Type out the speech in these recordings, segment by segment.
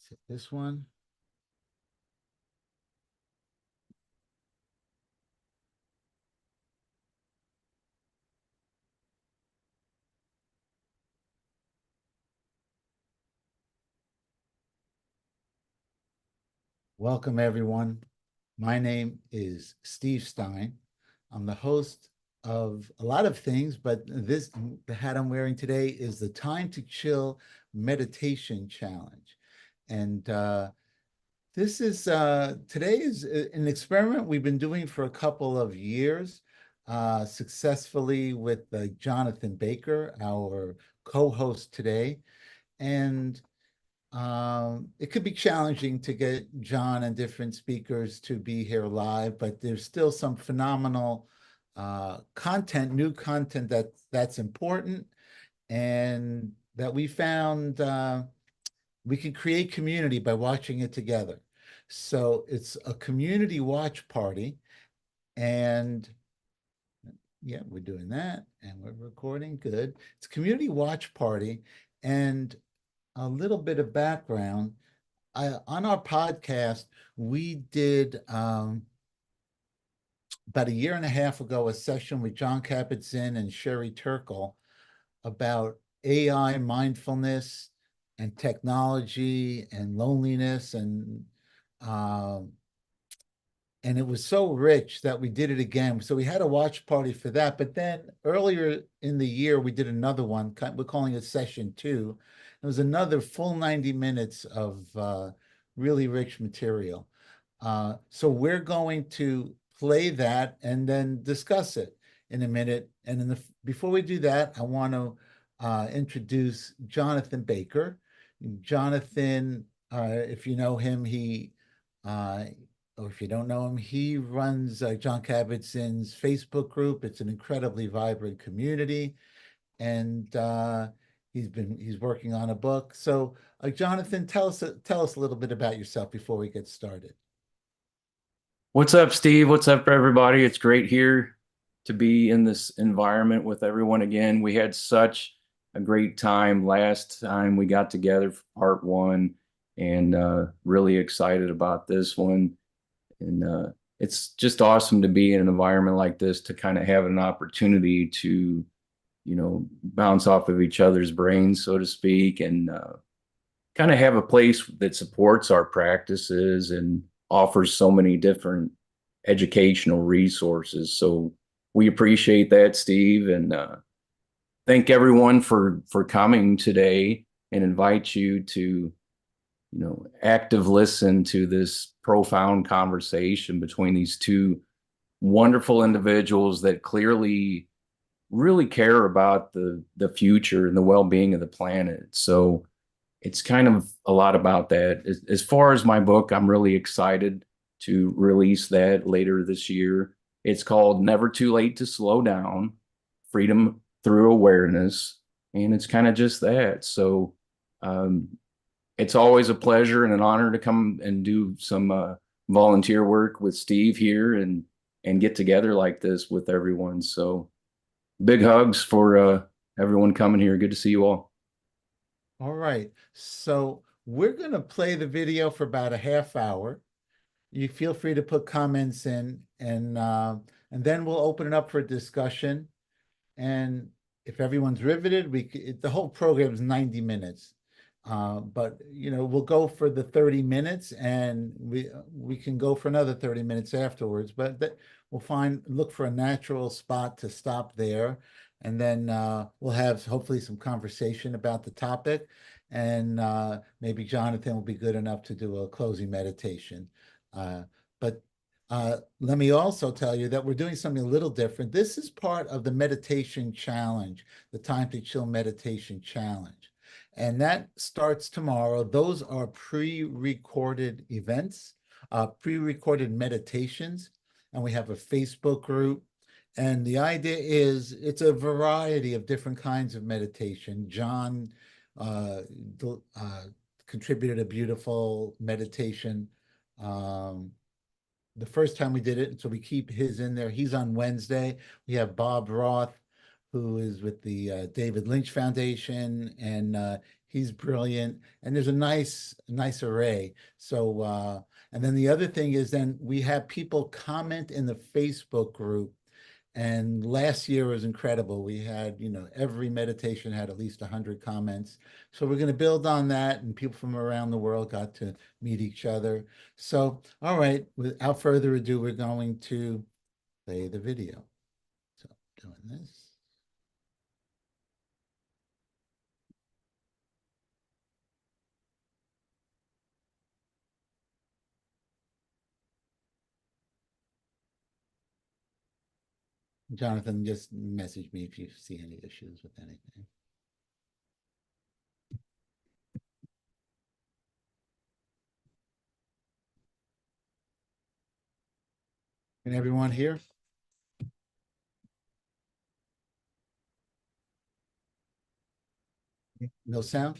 Let's hit this one. Welcome, everyone. My name is Steve Stein. I'm the host of a lot of things, but the hat I'm wearing today is the Time to Chill Meditation Challenge. And today is an experiment we've been doing for a couple of years successfully with Jonathan Baker, our co-host today. And it could be challenging to get John and different speakers to be here live, but there's still some phenomenal new content that's important, and that we found we can create community by watching it together. So it's a community watch party, and yeah, we're doing that, and we're recording. Good. It's a community watch party, and a little bit of background. On our podcast, we did about a year and a half ago a session with Jon Kabat-Zinn and Turkle about AI, mindfulness, and technology, and loneliness, and it was so rich that we did it again. So we had a watch party for that. But then earlier in the year, we did another one. We're calling it session 2. It was another full 90 minutes of really rich material. So we're going to play that and then discuss it in a minute. And before we do that, I want to introduce Jonathan Baker. Jonathan, if you know him, or if you don't know him, he runs Jon Kabat-Zinn's Facebook group. It's an incredibly vibrant community, and he's working on a book. So, Jonathan, tell us a little bit about yourself before we get started. What's up, Steve? What's up, everybody? It's great here to be in this environment with everyone again. We had such a great time last time we got together for part 1, and really excited about this one. And it's just awesome to be in an environment like this, to kind of have an opportunity to, bounce off of each other's brains, so to speak, and kind of have a place that supports our practices and offers so many different educational resources. So we appreciate that, Steve, and thank everyone for coming today, and invite you to active listen to this profound conversation between these two wonderful individuals that clearly really care about the future and the well-being of the planet. So it's kind of a lot about that. As far as my book, I'm really excited to release that later this year. It's called Never Too Late to Slow Down: Freedom Through Awareness. And it's kind of just that. So it's always a pleasure and an honor to come and do some volunteer work with Steve here and get together like this with everyone. So big hugs for everyone coming here. Good to see you all. All right. So we're going to play the video for about a half hour. You feel free to put comments in, and then we'll open it up for discussion. And if everyone's riveted, the whole program is 90 minutes. But we'll go for the 30 minutes, and we can go for another 30 minutes afterwards. But we'll look for a natural spot to stop there, and then we'll have hopefully some conversation about the topic, and maybe Jonathan will be good enough to do a closing meditation. But let me also tell you that we're doing something a little different. This is part of the meditation challenge, the Time to Chill Meditation Challenge. And that starts tomorrow. Those are pre-recorded events, pre-recorded meditations, and we have a Facebook group. And the idea is it's a variety of different kinds of meditation. John contributed a beautiful meditation the first time we did it, so we keep his in there. He's on Wednesday. We have Bob Roth who is with the David Lynch Foundation, and he's brilliant. And there's a nice array. So, and then the other thing is, then we have people comment in the Facebook group. And last year was incredible. We had, every meditation had at least 100 comments. So we're going to build on that, and people from around the world got to meet each other. So, all right, without further ado, we're going to play the video. So, doing this. Jonathan, just message me if you see any issues with anything. Can everyone hear? No sound?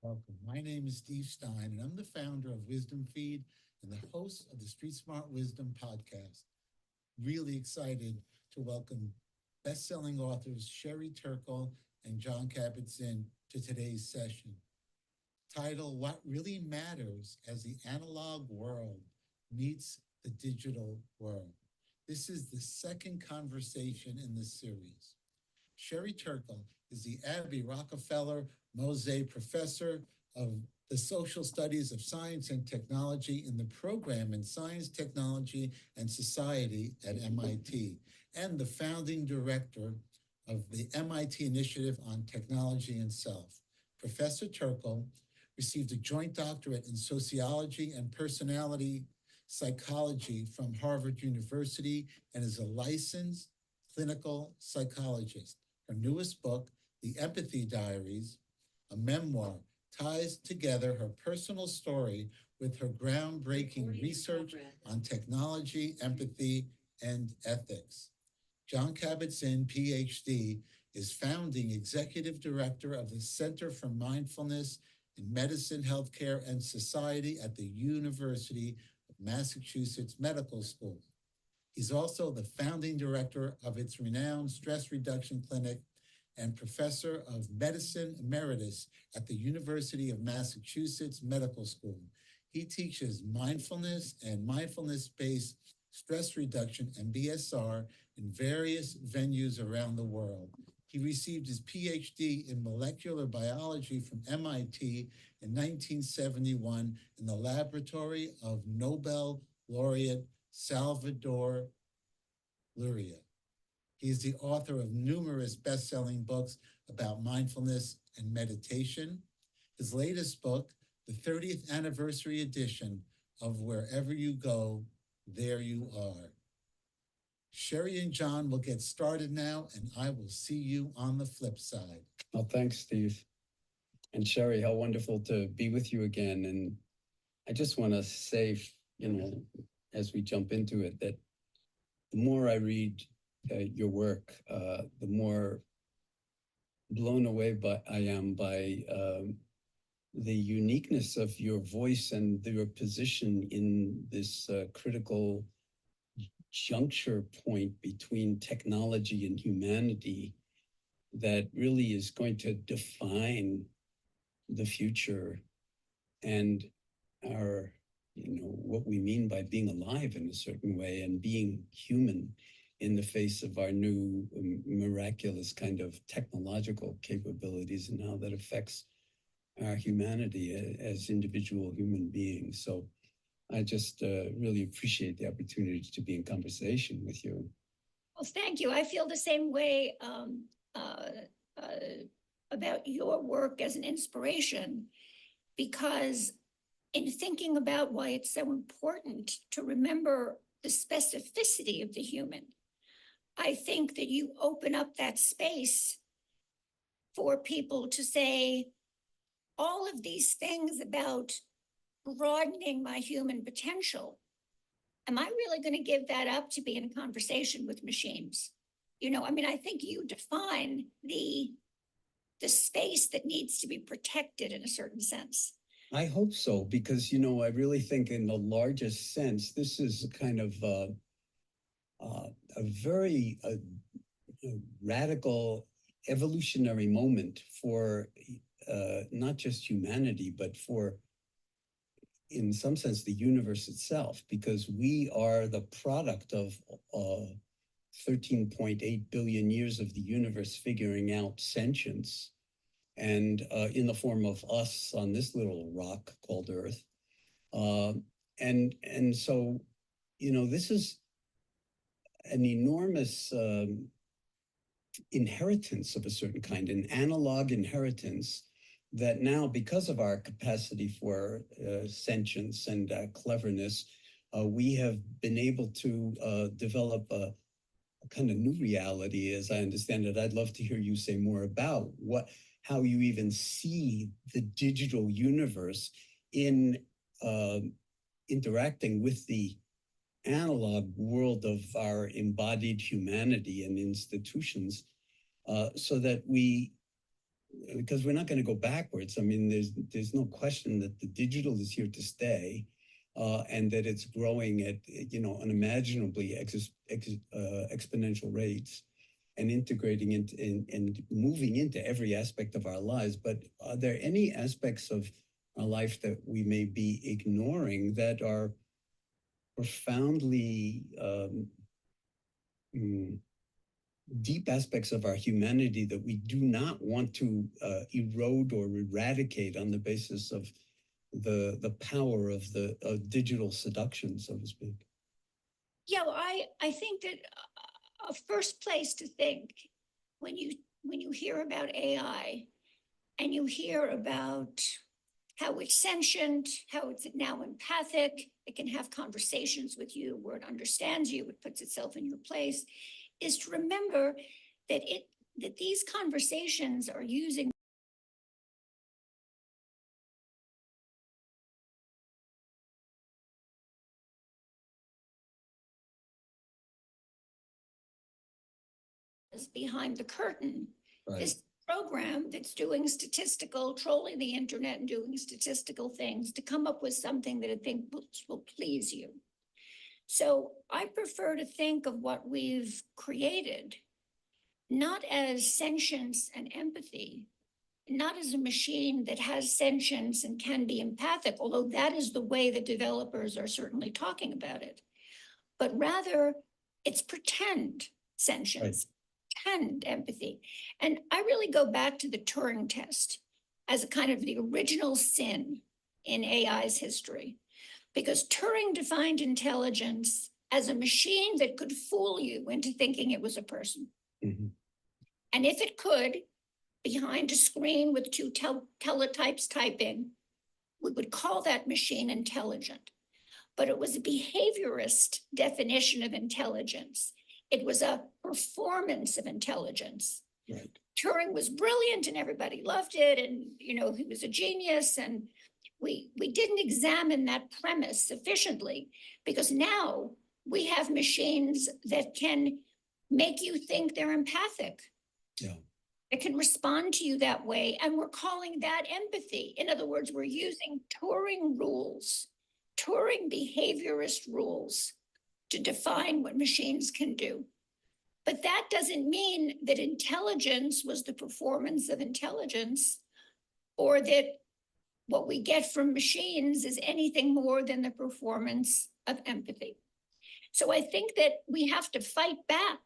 Welcome. My name is Steve Stein, and I'm the founder of WisdomFeed and the host of the StreetSmart Wisdom Podcast. Really excited to welcome best-selling authors Sherry Turkle and Jon Kabat-Zinn to today's session. Title, What Really Matters as the Analog World Meets the Digital World. This is the second conversation in this series. Sherry Turkle is the Abbey Rockefeller Mosé Professor of the Social Studies of Science and Technology in the program in Science, Technology, and Society at MIT, and the founding director of the MIT Initiative on Technology and Self. Professor Turkle received a joint doctorate in sociology and personality psychology from Harvard University and is a licensed clinical psychologist. Her newest book, The Empathy Diaries, a memoir, ties together her personal story with her groundbreaking research on technology, empathy, and ethics. Jon Kabat-Zinn, PhD, is founding executive director of the Center for Mindfulness in Medicine, Healthcare, and Society at the University of Massachusetts Medical School. He's also the founding director of its renowned stress reduction clinic and professor of medicine emeritus at the University of Massachusetts Medical School. He teaches mindfulness and mindfulness-based stress reduction and BSR in various venues around the world. He received his PhD in molecular biology from MIT in 1971 in the laboratory of Nobel laureate Salvador Luria. He is the author of numerous best-selling books about mindfulness and meditation. His latest book, the 30th anniversary edition of Wherever You Go, There You Are. Sherry and Jon will get started now, and I will see you on the flip side. Well, thanks, Steve. And Sherry, how wonderful to be with you again. And I just want to say, as we jump into it, that the more I read your work, the more blown away I am by the uniqueness of your voice and your position in this critical juncture point between technology and humanity that really is going to define the future and our, what we mean by being alive in a certain way and being human in the face of our new miraculous kind of technological capabilities and how that affects our humanity as individual human beings. So I just really appreciate the opportunity to be in conversation with you. Well, thank you. I feel the same way about your work as an inspiration, because in thinking about why it's so important to remember the specificity of the human, I think that you open up that space for people to say all of these things about broadening my human potential. Am I really going to give that up to be in a conversation with machines? I think you define the space that needs to be protected in a certain sense. I hope so, because, I really think in the largest sense, this is a kind of a very radical evolutionary moment for not just humanity, but for, in some sense, the universe itself, because we are the product of 13.8 billion years of the universe figuring out sentience, and in the form of us on this little rock called Earth. And so, this is an enormous inheritance of a certain kind, an analog inheritance that now, because of our capacity for sentience and cleverness, we have been able to develop a kind of new reality, as I understand it. I'd love to hear you say more about how you even see the digital universe in interacting with the analog world of our embodied humanity and institutions, so that because we're not going to go backwards. I mean, there's no question that the digital is here to stay, and that it's growing at unimaginably exponential rates, and integrating into and moving into every aspect of our lives. But are there any aspects of our life that we may be ignoring that are profoundly deep aspects of our humanity that we do not want to erode or eradicate on the basis of the power of the digital seduction, so to speak? Yeah, well, I think that a first place to think when you hear about AI and you hear about how it's sentient, how it's now empathic, it can have conversations with you where it understands you, it puts itself in your place, is to remember that these conversations are using behind the curtain. Right. This program that's doing trolling the internet and doing statistical things to come up with something that I think will please you. So I prefer to think of what we've created not as sentience and empathy, not as a machine that has sentience and can be empathic, although that is the way the developers are certainly talking about it, but rather it's pretend sentience, pretend empathy. And I really go back to the Turing test as a kind of the original sin in AI's history, because Turing defined intelligence as a machine that could fool you into thinking it was a person. Mm-hmm. And if it could, behind a screen with two teletypes typing, we would call that machine intelligent. But it was a behaviorist definition of intelligence. It was a performance of intelligence. Right. Turing was brilliant and everybody loved it. And, he was a genius. And we didn't examine that premise sufficiently, because now we have machines that can make you think they're empathic. Yeah. It can respond to you that way. And we're calling that empathy. In other words, we're using Turing rules, Turing behaviorist rules to define what machines can do. But that doesn't mean that intelligence was the performance of intelligence, or that what we get from machines is anything more than the performance of empathy. So I think that we have to fight back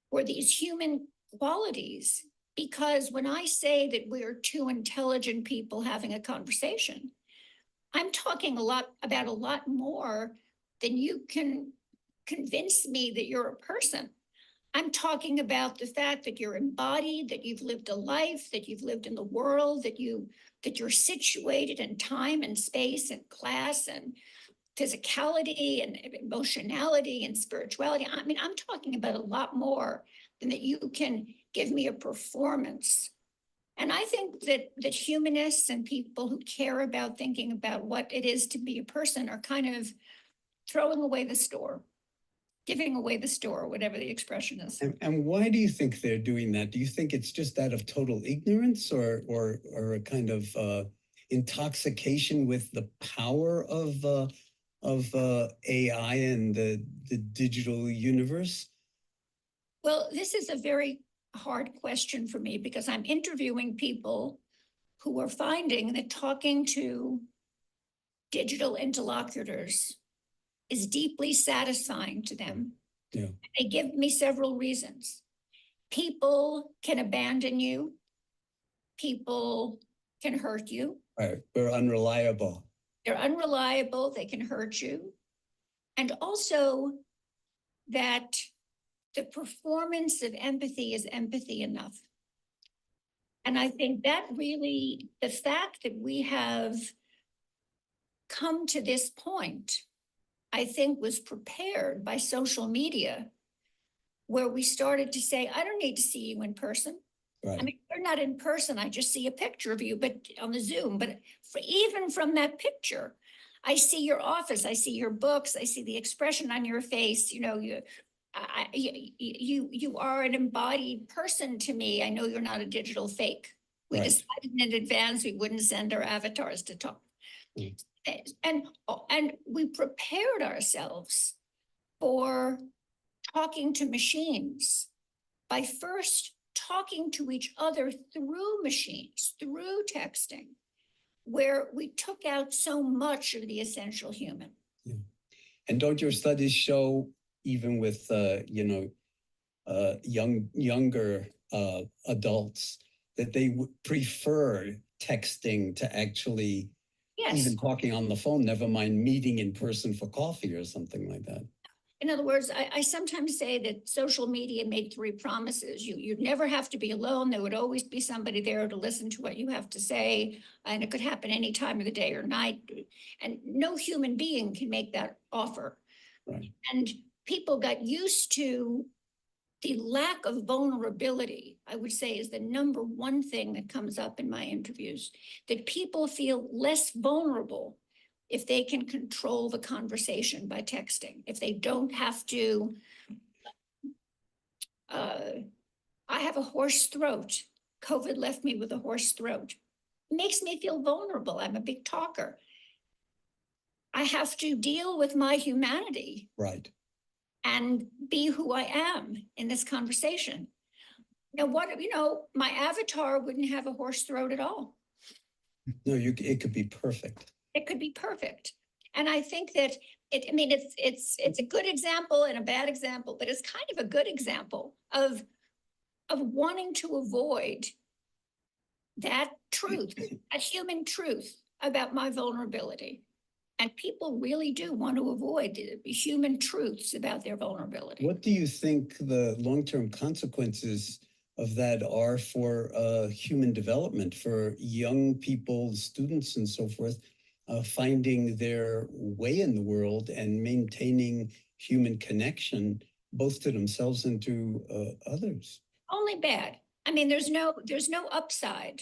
for these human qualities, because when I say that we're two intelligent people having a conversation, I'm talking about a lot more than you can convince me that you're a person. I'm talking about the fact that you're embodied, that you've lived a life, that you've lived in the world, that you're situated in time and space and class and physicality and emotionality and spirituality. I mean, I'm talking about a lot more than that you can give me a performance. And I think that humanists and people who care about thinking about what it is to be a person are kind of throwing away the store, giving away the store, whatever the expression is. And why do you think they're doing that? Do you think it's just out of total ignorance, or a kind of intoxication with the power of AI and the digital universe? Well, this is a very hard question for me because I'm interviewing people who are finding that talking to digital interlocutors is deeply satisfying to them. Yeah. They give me several reasons. People can abandon you. People can hurt you. Right. We're unreliable. They're unreliable. They can hurt you. And also that the performance of empathy is empathy enough. And I think that really, the fact that we have come to this point, I think was prepared by social media, where we started to say, I don't need to see you in person. Right. I mean, we're not in person. I just see a picture of you, but on the Zoom. But even from that picture, I see your office. I see your books. I see the expression on your face. You know, you are an embodied person to me. I know you're not a digital fake. We Right. decided in advance we wouldn't send our avatars to talk. Mm. And we prepared ourselves for talking to machines by first talking to each other through machines, through texting, where we took out so much of the essential human. Yeah. And don't your studies show, even with younger adults, that they would prefer texting to actually Yes. even talking on the phone, never mind meeting in person for coffee or something like that? In other words, I sometimes say that social media made 3 promises. You'd never have to be alone. There would always be somebody there to listen to what you have to say. And it could happen any time of the day or night. And no human being can make that offer. Right. And people got used to the lack of vulnerability, I would say, is the number one thing that comes up in my interviews, that people feel less vulnerable if they can control the conversation by texting, if they don't have to, I have a hoarse throat. COVID left me with a hoarse throat. It makes me feel vulnerable. I'm a big talker. I have to deal with my humanity. Right. And be who I am in this conversation. Now, my avatar wouldn't have a hoarse throat at all. No, it could be perfect. It could be perfect. And I think that it's a good example and a bad example, but it's kind of a good example of wanting to avoid that truth, a human truth about my vulnerability. And people really do want to avoid the human truths about their vulnerability. What do you think the long-term consequences of that are for human development, for young people, students, and so forth, finding their way in the world and maintaining human connection, both to themselves and to others? Only bad. I mean, there's no upside.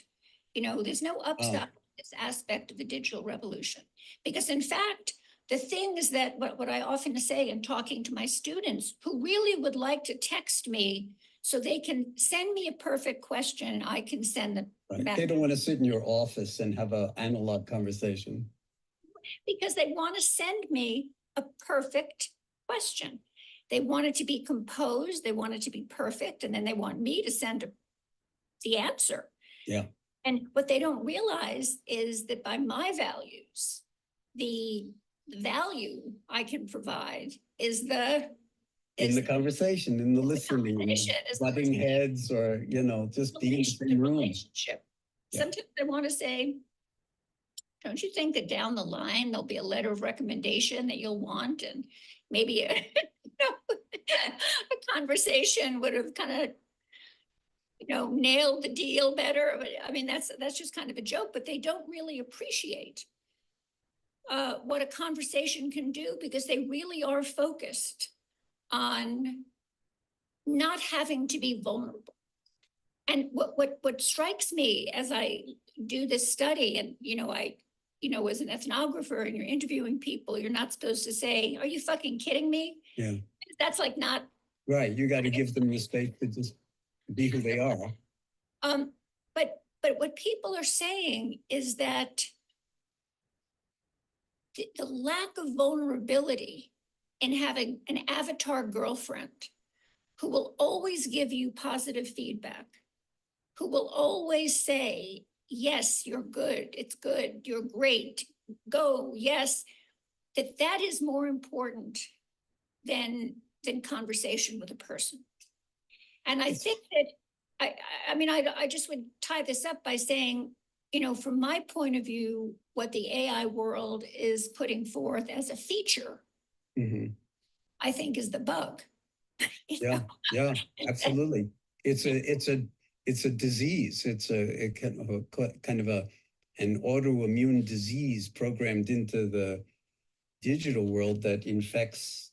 There's no upside to this aspect of the digital revolution. Because in fact, the things that what I often say in talking to my students who really would like to text me so they can send me a perfect question, I can send them back. They don't want to sit in your office and have an analog conversation. Because they want to send me a perfect question. They want it to be composed, they want it to be perfect, and then they want me to send the answer. Yeah. And what they don't realize is that by my values, the value I can provide is in the conversation, in the listening, butting heads, or just being in the same room. Relationship. Yeah. Sometimes I want to say, don't you think that down the line there'll be a letter of recommendation that you'll want, and maybe a conversation would have kind of nailed the deal better. I mean, that's just kind of a joke, but they don't really appreciate what a conversation can do, because they really are focused on not having to be vulnerable. And what strikes me as I do this study, and as an ethnographer and you're interviewing people, you're not supposed to say, "Are you fucking kidding me?" Yeah. That's like not right. You got to give them the space to just be who they are. But what people are saying is that the lack of vulnerability in having an avatar girlfriend who will always give you positive feedback, who will always say, yes, you're good, it's good, you're great, go, yes, that is more important than conversation with a person. And I think that, I mean, I just would tie this up by saying, you know, from my point of view, what the AI world is putting forth as a feature, I think is the bug. Yeah, yeah, absolutely. It's a disease. It's a kind of an autoimmune disease programmed into the digital world that infects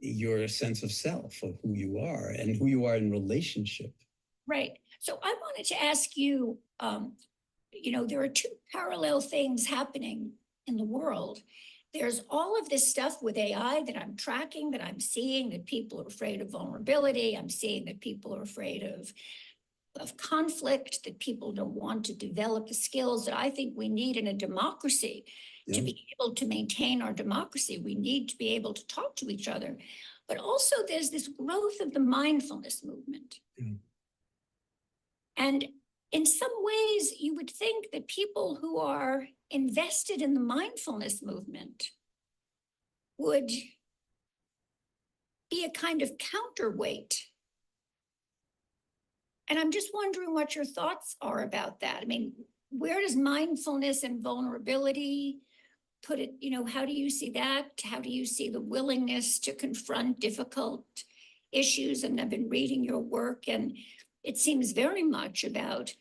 your sense of self, of who you are and who you are in relationship. Right. So I wanted to ask you, you know, there are two parallel things happening in the world. There's all of this stuff with AI that I'm tracking, that I'm seeing, that people are afraid of vulnerability. I'm seeing that people are afraid of conflict, that people don't want to develop the skills that I think we need in a democracy. To be able to maintain our democracy, we need to be able to talk to each other. But also there's this growth of the mindfulness movement. And in some ways, you would think that people who are invested in the mindfulness movement would be a kind of counterweight. And I'm just wondering what your thoughts are about that. I mean, where does mindfulness and vulnerability put it? You know, how do you see that? How do you see the willingness to confront difficult issues? And I've been reading your work, and it seems very much about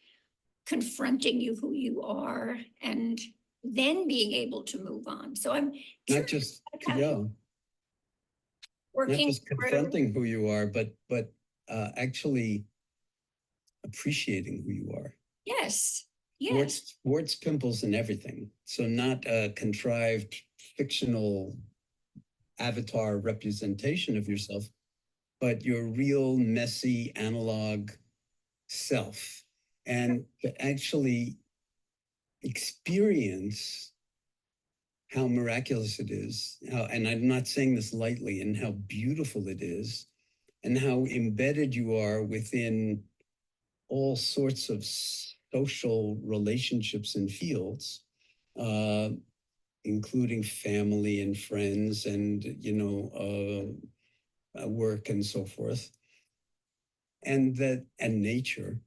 confronting you who you are and then being able to move on. So I'm not just working, not just confronting who you are, but actually appreciating who you are. Yes. Yes. Warts, pimples, and everything. So not a contrived fictional avatar representation of yourself, but your real messy analog self, and to actually experience how miraculous it is, and I'm not saying this lightly, and how beautiful it is, and how embedded you are within all sorts of social relationships and fields, including family and friends and, you know, work and so forth, and nature,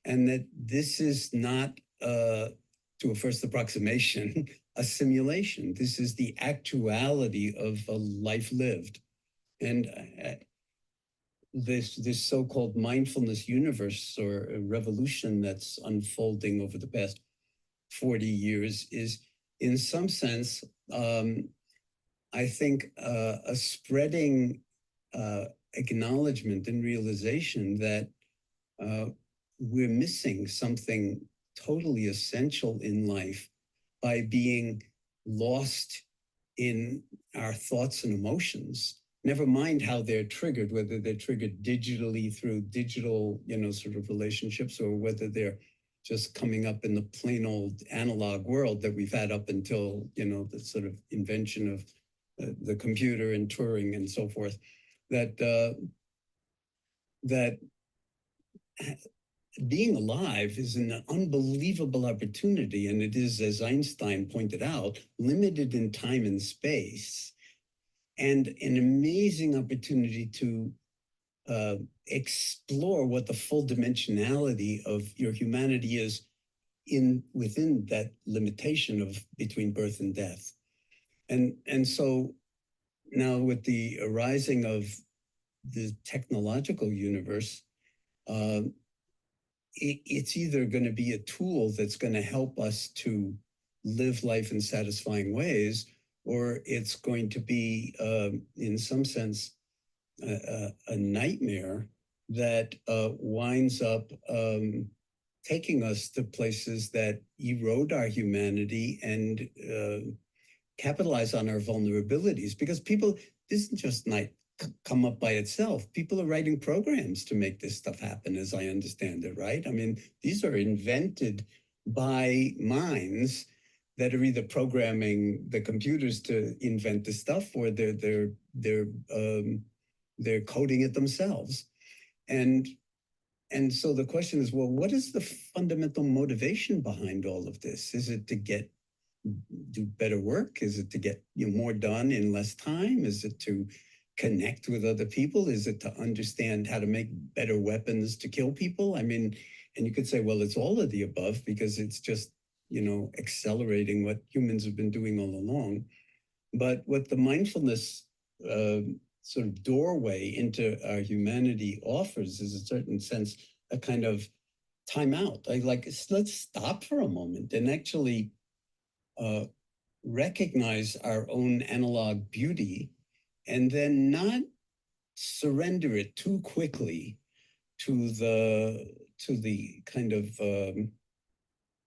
and that this is not, to a first approximation, a simulation. This is the actuality of a life lived. And this so-called mindfulness universe or a revolution that's unfolding over the past 40 years is, in some sense, I think, a spreading acknowledgement and realization that we're missing something totally essential in life by being lost in our thoughts and emotions. Never mind how they're triggered, whether they're triggered digitally through digital, you know, sort of relationships, or whether they're just coming up in the plain old analog world that we've had up until, you know, the sort of invention of the computer and Turing and so forth. That being alive is an unbelievable opportunity, and it is, as Einstein pointed out, limited in time and space, and an amazing opportunity to explore what the full dimensionality of your humanity is within that limitation of between birth and death. And so now, with the arising of the technological universe, it's either going to be a tool that's going to help us to live life in satisfying ways, or it's going to be, in some sense, a nightmare that winds up taking us to places that erode our humanity and capitalize on our vulnerabilities. Because people, this isn't just come up by itself. People are writing programs to make this stuff happen, as I understand it, right? I mean, these are invented by minds that are either programming the computers to invent the stuff, or they're coding it themselves. And so the question is, well, what is the fundamental motivation behind all of this? Is it to do better work? Is it to get more done in less time? Is it to connect with other people? Is it to understand how to make better weapons to kill people? I mean, and you could say, well, it's all of the above, because it's just, accelerating what humans have been doing all along. But what the mindfulness sort of doorway into our humanity offers is, a certain sense, a kind of timeout. Let's stop for a moment and actually recognize our own analog beauty, and then not surrender it too quickly to the kind of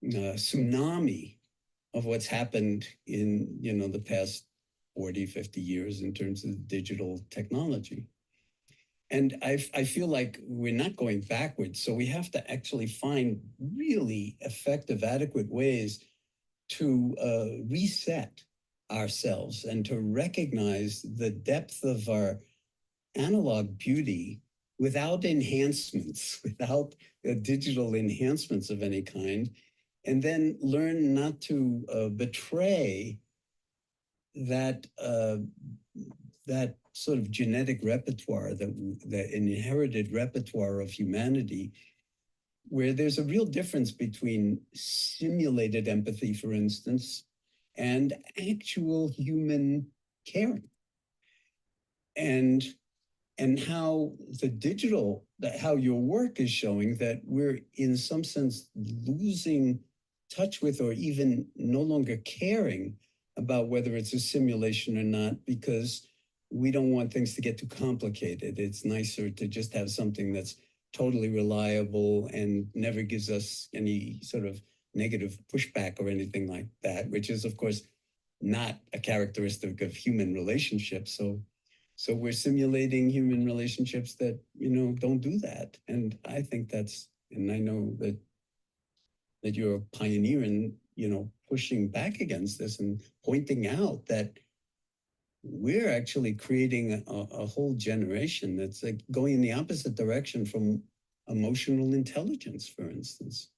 tsunami of what's happened in the past 40, 50 years in terms of digital technology. And I feel like we're not going backwards. So we have to actually find really effective, adequate ways to reset ourselves and to recognize the depth of our analog beauty without enhancements, without digital enhancements of any kind, and then learn not to betray that sort of genetic repertoire, that inherited repertoire of humanity, where there's a real difference between simulated empathy, for instance, and actual human caring. And how how your work is showing that we're in some sense losing touch with, or even no longer caring about whether it's a simulation or not, because we don't want things to get too complicated. It's nicer to just have something that's totally reliable and never gives us any sort of negative pushback or anything like that, which is, of course, not a characteristic of human relationships. So we're simulating human relationships that, don't do that. And I think and I know that you're a pioneer in, pushing back against this and pointing out that we're actually creating a whole generation that's like going in the opposite direction from emotional intelligence, for instance.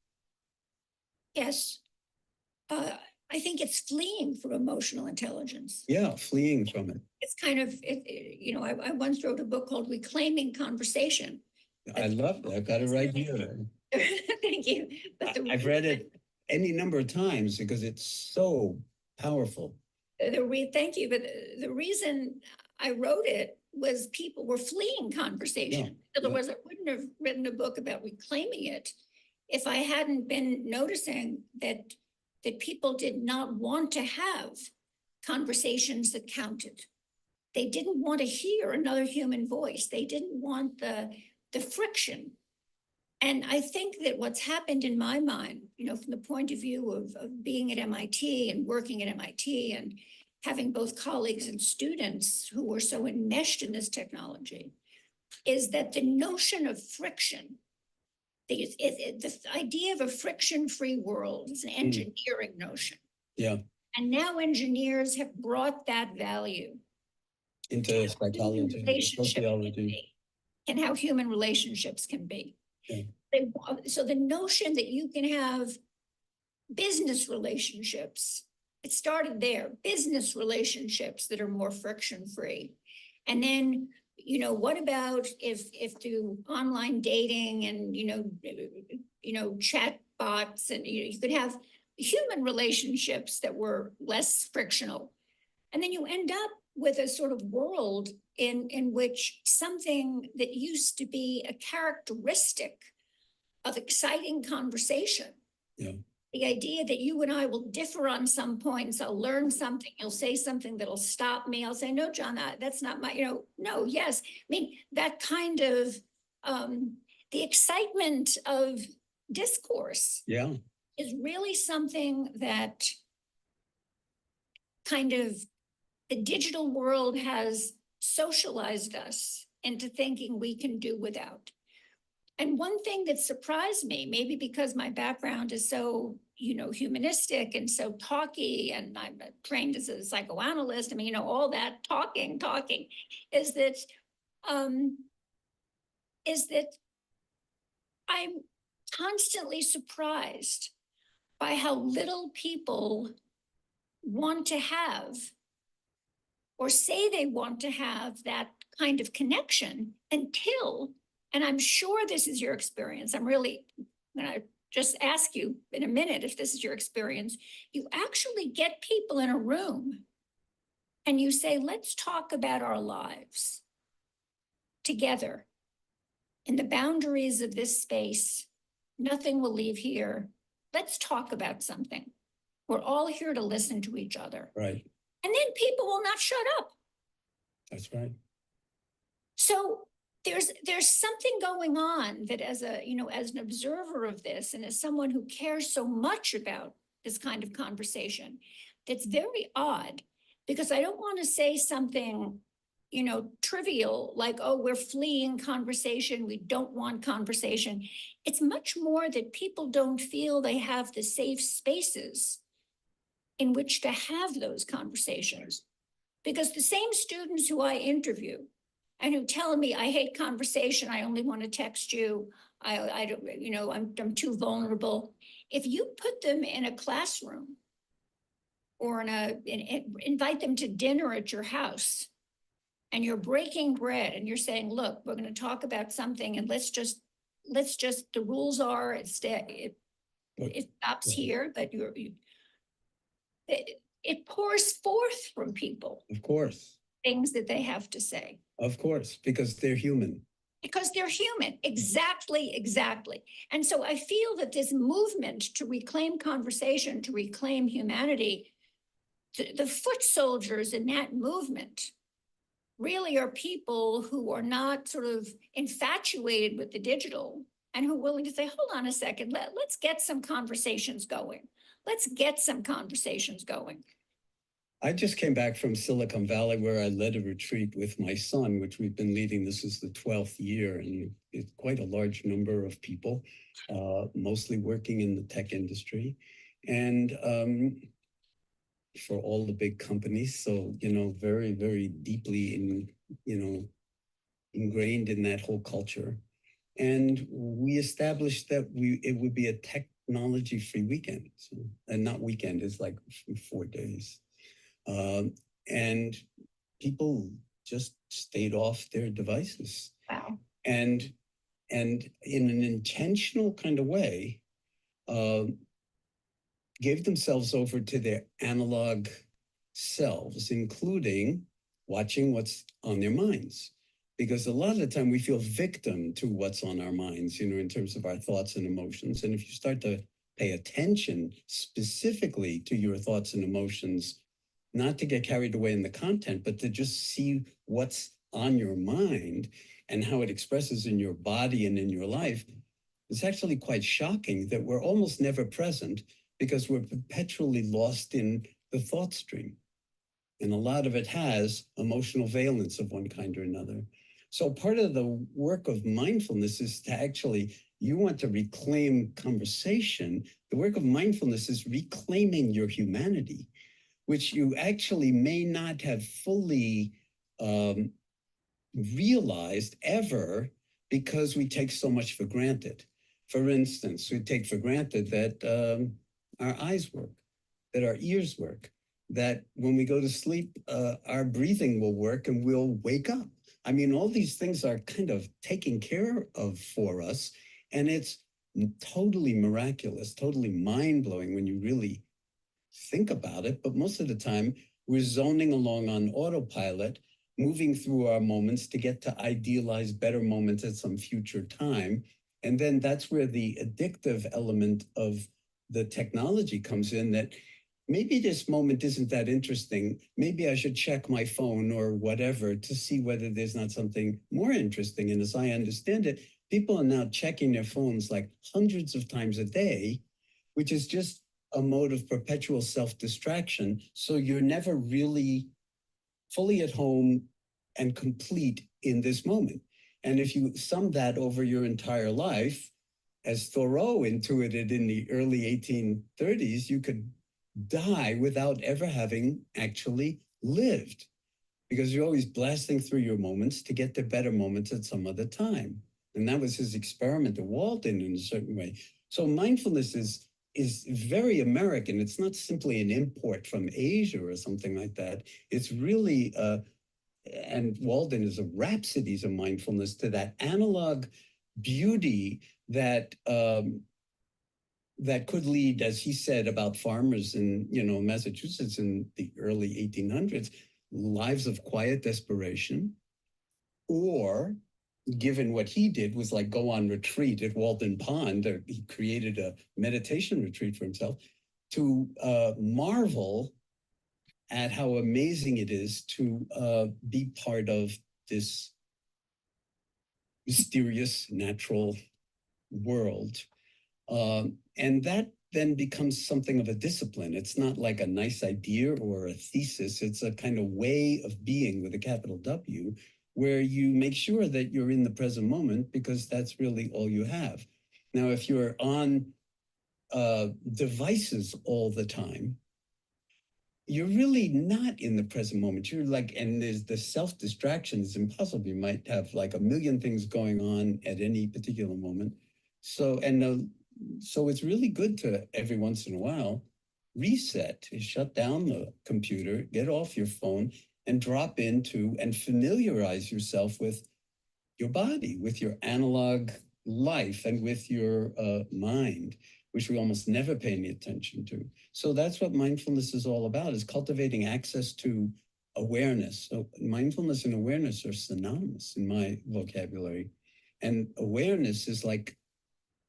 Yes. I think it's fleeing from emotional intelligence. Yeah, fleeing from it. It's kind of, I once wrote a book called Reclaiming Conversation. I love that. I've got it right here. Thank you. But I've read it any number of times because it's so powerful. Thank you. But the reason I wrote it was people were fleeing conversation. Yeah, In other words, I wouldn't have written a book about reclaiming it if I hadn't been noticing that people did not want to have conversations that counted. They didn't want to hear another human voice. They didn't want the friction. And I think that what's happened in my mind, from the point of view of being at MIT and working at MIT and having both colleagues and students who were so enmeshed in this technology, is that the notion of friction, the idea of a friction-free world is an engineering notion. Yeah. And now engineers have brought that value into psychology, sociology, and how human relationships can be. Yeah. So the notion that you can have business relationships, it started there, business relationships that are more friction-free. And then, what about if through online dating and, chat bots, and you could have human relationships that were less frictional. And then you end up with a sort of world in which something that used to be a characteristic of exciting conversation. Yeah. The idea that you and I will differ on some points, I'll learn something, you'll say something that'll stop me. I'll say, no, John, that's not my, no, yes. I mean, that kind of, the excitement of discourse is really something that kind of the digital world has socialized us into thinking we can do without. And one thing that surprised me, maybe because my background is so, humanistic and so talky, and I'm trained as a psychoanalyst, I mean, all that talking, is that, I'm constantly surprised by how little people want to have or say they want to have that kind of connection until, and I'm sure this is your experience, I'm really gonna just ask you in a minute if this is your experience, you actually get people in a room and you say, let's talk about our lives together in the boundaries of this space. Nothing will leave here. Let's talk about something. We're all here to listen to each other. Right. And then people will not shut up. That's right. So there's something going on that as as an observer of this, and as someone who cares so much about this kind of conversation, that's very odd, because I don't want to say something, trivial, like, oh, we're fleeing conversation, we don't want conversation. It's much more that people don't feel they have the safe spaces in which to have those conversations. Because the same students who I interview and who tell me, I hate conversation, I only want to text you, I don't, I'm too vulnerable. If you put them in a classroom or invite them to dinner at your house, and you're breaking bread and you're saying, look, we're going to talk about something, and let's just, the rules are, it stops here, but it pours forth from people. Of course. Things that they have to say. Of course, because they're human. Because they're human. Exactly. And so I feel that this movement to reclaim conversation, to reclaim humanity, the foot soldiers in that movement really are people who are not sort of infatuated with the digital, and who are willing to say, hold on a second, let's get some conversations going. I just came back from Silicon Valley, where I led a retreat with my son, which we've been leading. This is the 12th year, and it's quite a large number of people, mostly working in the tech industry, and for all the big companies. So, very, very deeply ingrained in that whole culture. And we established that it would be a technology-free weekend. So, and not weekend, it's like 4 days. And people just stayed off their devices. Wow. And in an intentional kind of way, gave themselves over to their analog selves, including watching what's on their minds. Because a lot of the time we feel victim to what's on our minds, in terms of our thoughts and emotions. And if you start to pay attention specifically to your thoughts and emotions, not to get carried away in the content, but to just see what's on your mind and how it expresses in your body and in your life, it's actually quite shocking that we're almost never present, because we're perpetually lost in the thought stream. And a lot of it has emotional valence of one kind or another. So part of the work of mindfulness is to actually, you want to reclaim conversation. The work of mindfulness is reclaiming your humanity, which you actually may not have fully realized ever, because we take so much for granted. For instance, we take for granted that our eyes work, that our ears work, that when we go to sleep, our breathing will work and we'll wake up. I mean, all these things are kind of taken care of for us, and it's totally miraculous, totally mind-blowing when you really think about it. But most of the time, we're zoning along on autopilot, moving through our moments to get to idealize better moments at some future time. And then that's where the addictive element of the technology comes in, that maybe this moment isn't that interesting. Maybe I should check my phone or whatever to see whether there's not something more interesting. And as I understand it, people are now checking their phones like hundreds of times a day, which is just a mode of perpetual self-distraction. So you're never really fully at home and complete in this moment. And if you sum that over your entire life, as Thoreau intuited in the early 1830s, you could die without ever having actually lived, because you're always blasting through your moments to get to better moments at some other time. And that was his experiment to Walden in a certain way. So mindfulness is very American. It's not simply an import from Asia or something like that. It's really, and Walden is a rhapsodies of mindfulness to that analog beauty that that could lead, as he said about farmers in Massachusetts in the early 1800s, lives of quiet desperation, or given what he did was like go on retreat at Walden Pond, or he created a meditation retreat for himself, to marvel at how amazing it is to be part of this mysterious natural world. And that then becomes something of a discipline. It's not like a nice idea or a thesis. It's a kind of way of being with a capital W, where you make sure that you're in the present moment, because that's really all you have. Now, if you're on devices all the time, you're really not in the present moment. You're like, and there's the self-distraction is impossible. You might have like a million things going on at any particular moment. So it's really good to every once in a while reset, shut down the computer, get off your phone, and drop into and familiarize yourself with your body, with your analog life, and with your mind, which we almost never pay any attention to. So that's what mindfulness is all about, is cultivating access to awareness. So mindfulness and awareness are synonymous in my vocabulary. And awareness is like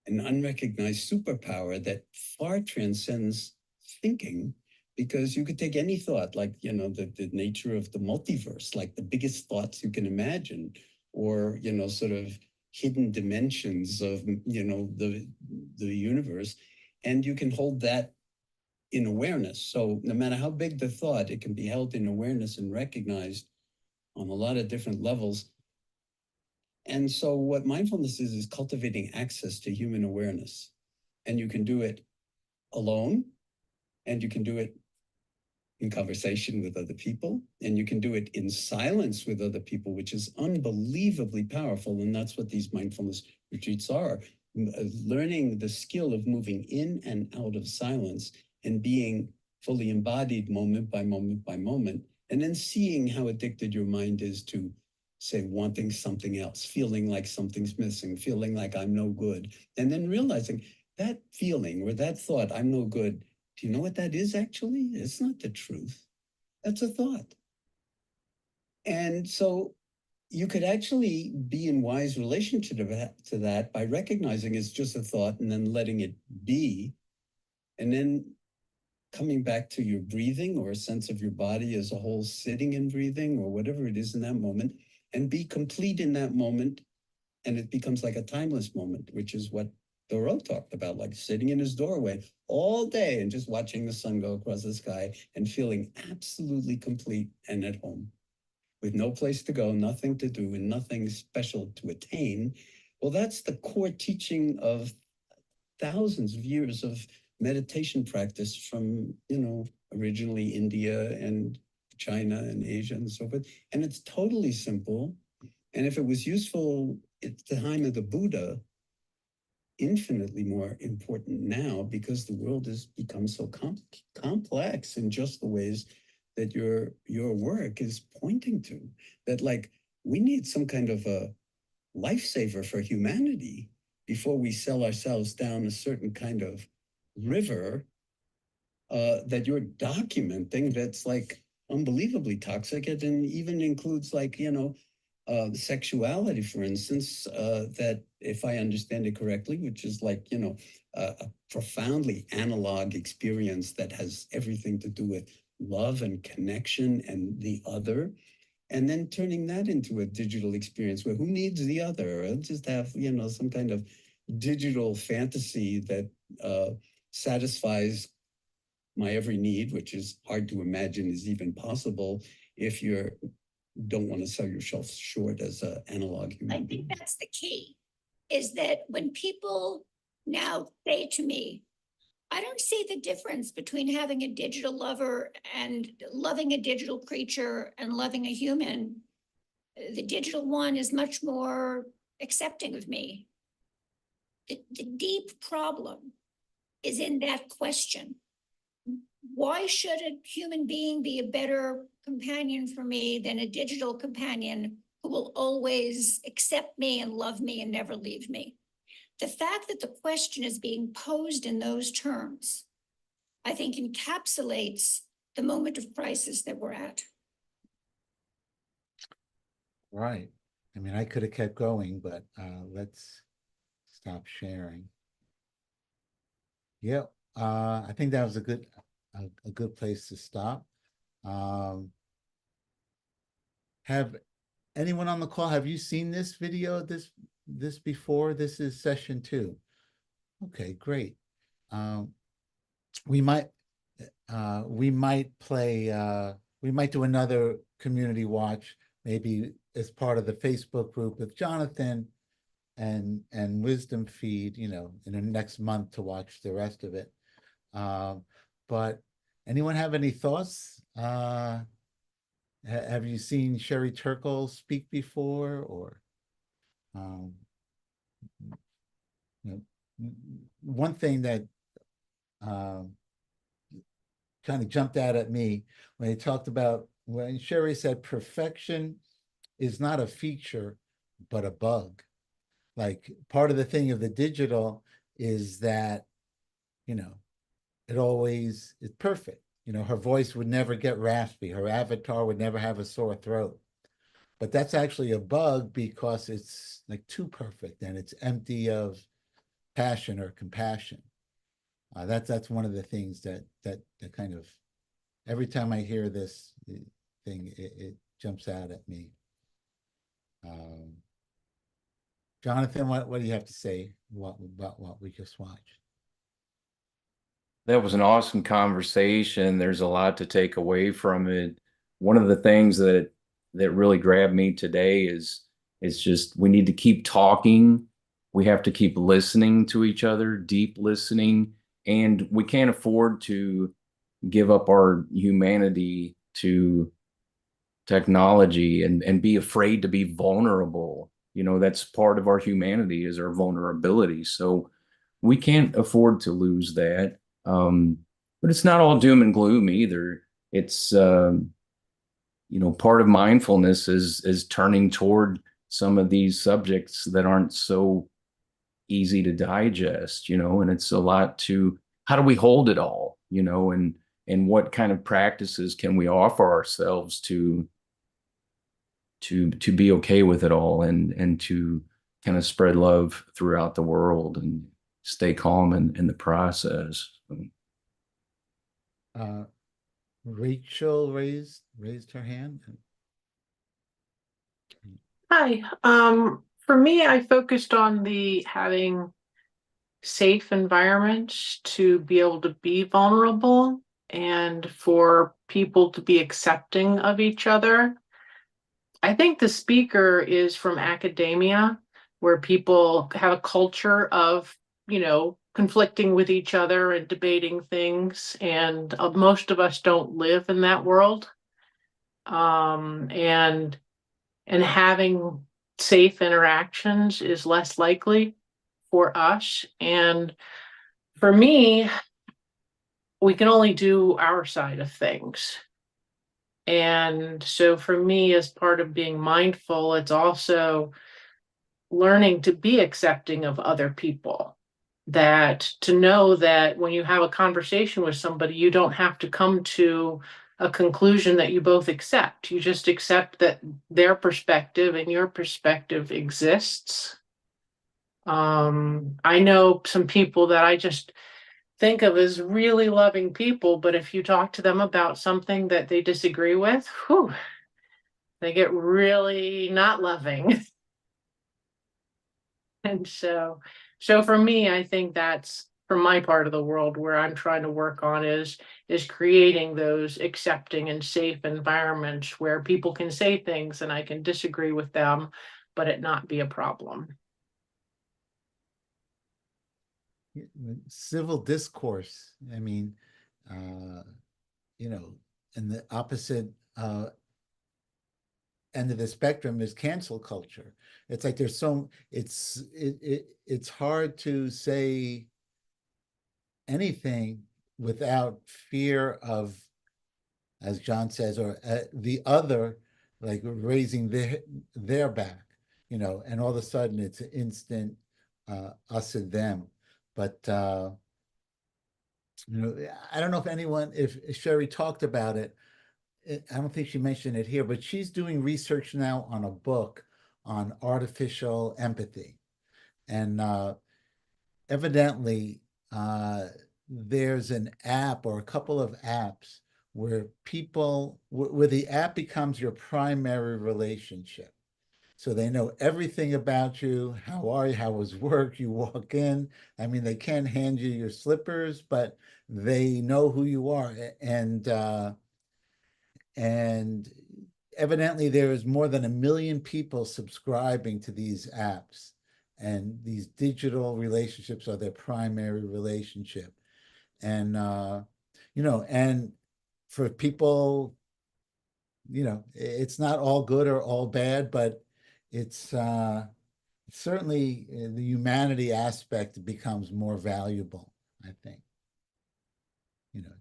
an unrecognized superpower that far transcends thinking, because you could take any thought, like, the nature of the multiverse, like the biggest thoughts you can imagine, or, sort of hidden dimensions of, the universe, and you can hold that in awareness. So no matter how big the thought, it can be held in awareness and recognized on a lot of different levels. And so what mindfulness is cultivating access to human awareness. And you can do it alone, and you can do it in conversation with other people, and you can do it in silence with other people, which is unbelievably powerful. And that's what these mindfulness retreats are, learning the skill of moving in and out of silence and being fully embodied moment by moment by moment, and then seeing how addicted your mind is to, say, wanting something else, feeling like something's missing, feeling like I'm no good, and then realizing that feeling or that thought, I'm no good, do you know what that is actually? It's not the truth. That's a thought. And so you could actually be in wise relationship to that by recognizing it's just a thought and then letting it be, and then coming back to your breathing or a sense of your body as a whole, sitting and breathing or whatever it is in that moment, and be complete in that moment. And it becomes like a timeless moment, which is what Thoreau talked about, like sitting in his doorway all day and just watching the sun go across the sky and feeling absolutely complete and at home, with no place to go, nothing to do, and nothing special to attain. Well, that's the core teaching of thousands of years of meditation practice from, originally India and China and Asia and so forth. And it's totally simple. And if it was useful at the time of the Buddha, infinitely more important now, because the world has become so complex in just the ways that your work is pointing to, that like we need some kind of a lifesaver for humanity before we sell ourselves down a certain kind of river that you're documenting that's like unbelievably toxic. It even includes like, sexuality, for instance, that if I understand it correctly, which is like, a profoundly analog experience that has everything to do with love and connection and the other, and then turning that into a digital experience where who needs the other? I'll just have, some kind of digital fantasy that satisfies my every need, which is hard to imagine is even possible if you're don't want to sell yourself short as an analog human I being. think that's the key, is that when people now say to me, I don't see the difference between having a digital lover and loving a digital creature and loving a human. The digital one is much more accepting of me. The deep problem is in that question. Why should a human being be a better companion for me than a digital companion who will always accept me and love me and never leave me? The fact that the question is being posed in those terms, I think, encapsulates the moment of crisis that we're at. Right. I mean, I could have kept going, but let's stop sharing. Yeah, I think that was a good place to stop. Have anyone on the call, have you seen this video, this before? This is session 2. Okay, great. We might do another community watch, maybe as part of the Facebook group with Jonathan and WisdomFeed, you know, in the next month to watch the rest of it. But anyone have any thoughts? Have you seen Sherry Turkle speak before, or you know, one thing that kind of jumped out at me when he talked about, when Sherry said perfection is not a feature, but a bug. Like, part of the thing of the digital is that, you know, it always is perfect. You know, her voice would never get raspy. Her avatar would never have a sore throat. But that's actually a bug because it's like too perfect and it's empty of passion or compassion. That's one of the things that kind of, every time I hear this thing, it jumps out at me. Jonathan, what do you have to say about what we just watched? That was an awesome conversation. There's a lot to take away from it. One of the things that really grabbed me today is just, we need to keep talking. We have to keep listening to each other, deep listening, and we can't afford to give up our humanity to technology and be afraid to be vulnerable. You know, that's part of our humanity, is our vulnerability. So we can't afford to lose that. But it's not all doom and gloom either. It's, you know, part of mindfulness is turning toward some of these subjects that aren't so easy to digest, you know, and it's a lot to, how do we hold it all, you know, and what kind of practices can we offer ourselves to be okay with it all, and to kind of spread love throughout the world and stay calm in the process. Rachel raised her hand. Hi. For me, I focused on the having safe environments to be able to be vulnerable and for people to be accepting of each other. I think the speaker is from academia, where people have a culture of, you know, conflicting with each other and debating things. And most of us don't live in that world. And having safe interactions is less likely for us. And for me, we can only do our side of things. And so for me, as part of being mindful, it's also learning to be accepting of other people. That to know that when you have a conversation with somebody, you don't have to come to a conclusion that you both accept. You just accept that their perspective and your perspective exists. I know some people that I just think of as really loving people, but if you talk to them about something that they disagree with, whew, they get really not loving. And so for me, I think that's from my part of the world where I'm trying to work on is creating those accepting and safe environments where people can say things and I can disagree with them, but it not be a problem. Civil discourse. I mean, you know, and the opposite end of the spectrum is cancel culture. It's like there's it's hard to say anything without fear of, as Jon says, or the other, like raising their back, you know, and all of a sudden it's an instant us and them. But you know, I don't know if Sherry talked about it. I don't think she mentioned it here, but she's doing research now on a book on artificial empathy. And evidently, there's an app or a couple of apps where where the app becomes your primary relationship. So they know everything about you. How are you? How was work? You walk in. I mean, they can't hand you your slippers, but they know who you are. And evidently there is more than 1 million people subscribing to these apps, and these digital relationships are their primary relationship. And you know, and for people, you know, it's not all good or all bad, but it's certainly the humanity aspect becomes more valuable, I think. You know,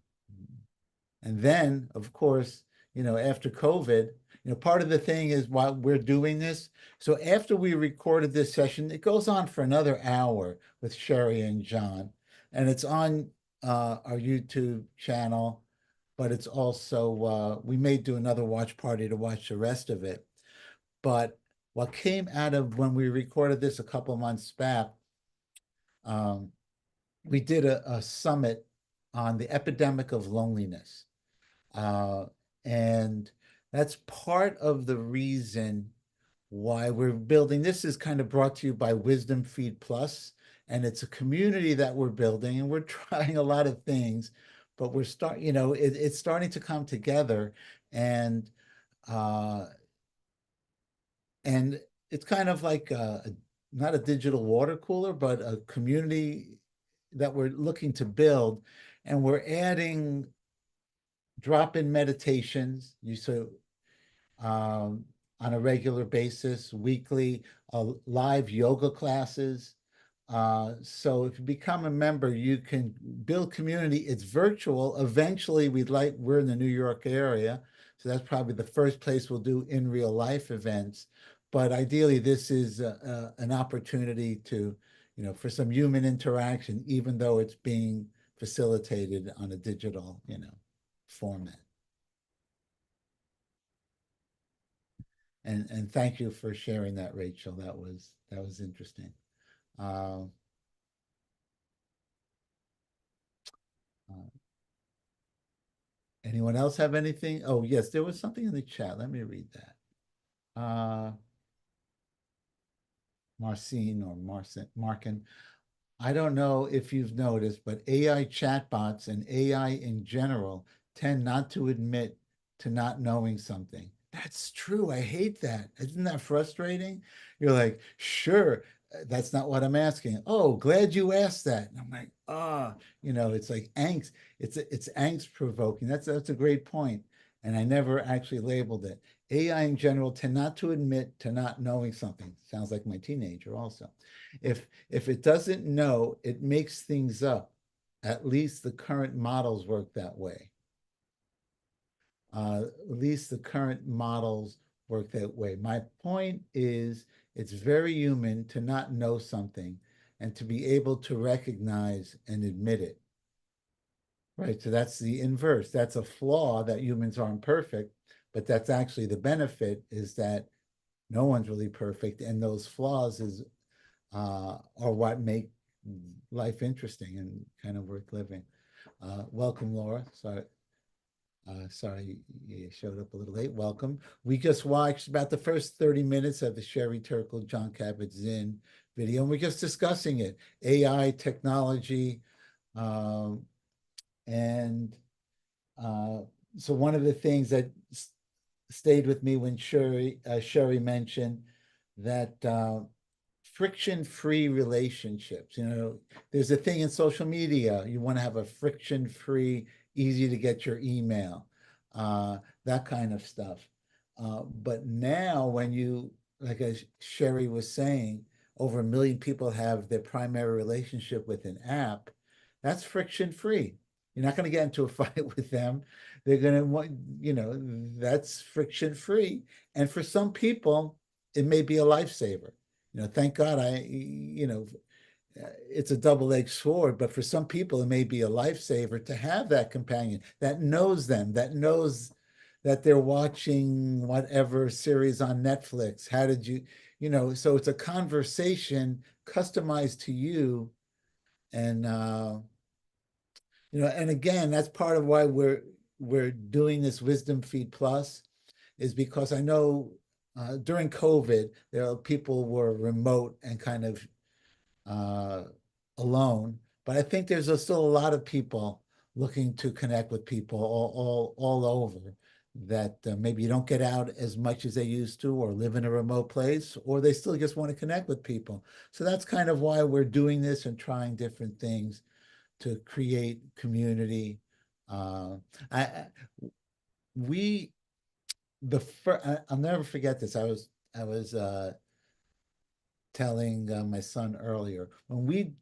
and then of course, you know, after COVID, you know, part of the thing is why we're doing this. So after we recorded this session, it goes on for another hour with Sherry and Jon, and it's on our YouTube channel, but it's also, we may do another watch party to watch the rest of it. But what came out of when we recorded this a couple months back, we did a summit on the epidemic of loneliness. And that's part of the reason why we're building. This is kind of brought to you by WisdomFeed Plus, and it's a community that we're building, and we're trying a lot of things, but you know, it's starting to come together, and it's kind of like not a digital water cooler, but a community that we're looking to build, and we're adding drop-in meditations. On a regular basis, weekly, live yoga classes. So if you become a member, you can build community. It's virtual. Eventually, we're in the New York area, so that's probably the first place we'll do in real life events. But ideally, this is an opportunity to, you know, for some human interaction, even though it's being facilitated on a digital, you know, format. And thank you for sharing that, Rachel. That was interesting. Anyone else have anything? Oh, yes, there was something in the chat. Let me read that. Marcin or Markin. I don't know if you've noticed, but AI chatbots and AI in general tend not to admit to not knowing something. That's true. I hate that. Isn't that frustrating? You're like, sure, that's not what I'm asking. Oh, glad you asked that. And I'm like, you know, it's like angst. It's angst provoking. That's a great point. And I never actually labeled it. AI in general tend not to admit to not knowing something. Sounds like my teenager also. If it doesn't know, it makes things up. At least the current models work that way. At least the current models work that way. My point is, it's very human to not know something and to be able to recognize and admit it. Right, so that's the inverse. That's a flaw, that humans aren't perfect, but that's actually the benefit, is that no one's really perfect, and those flaws are what make life interesting and kind of worth living. Welcome, Laura. Sorry you showed up a little late. Welcome. We just watched about the first 30 minutes of the Sherry Turkle, Jon Kabat-Zinn video, and we're just discussing it. AI technology, Um, and so one of the things that stayed with me when Sherry mentioned that friction-free relationships. There's a thing in social media. You want to have a friction-free, easy to get your email, that kind of stuff. But now when like as Sherry was saying, over 1 million people have their primary relationship with an app, that's friction-free. You're not going to get into a fight with them. They're going to want, that's friction-free. And for some people, it may be a lifesaver. Thank God it's a double-edged sword, but for some people, it may be a lifesaver to have that companion that knows them, that knows that they're watching whatever series on Netflix. How did so it's a conversation customized to you. And, and again, that's part of why we're doing this Wisdom Feed Plus, is because I know during COVID, people were remote and kind of alone, but I think there's still a lot of people looking to connect with people all over that maybe you don't get out as much as they used to, or live in a remote place, or they still just want to connect with people. So that's kind of why we're doing this and trying different things to create community. I'll never forget this. I was telling my son earlier, when we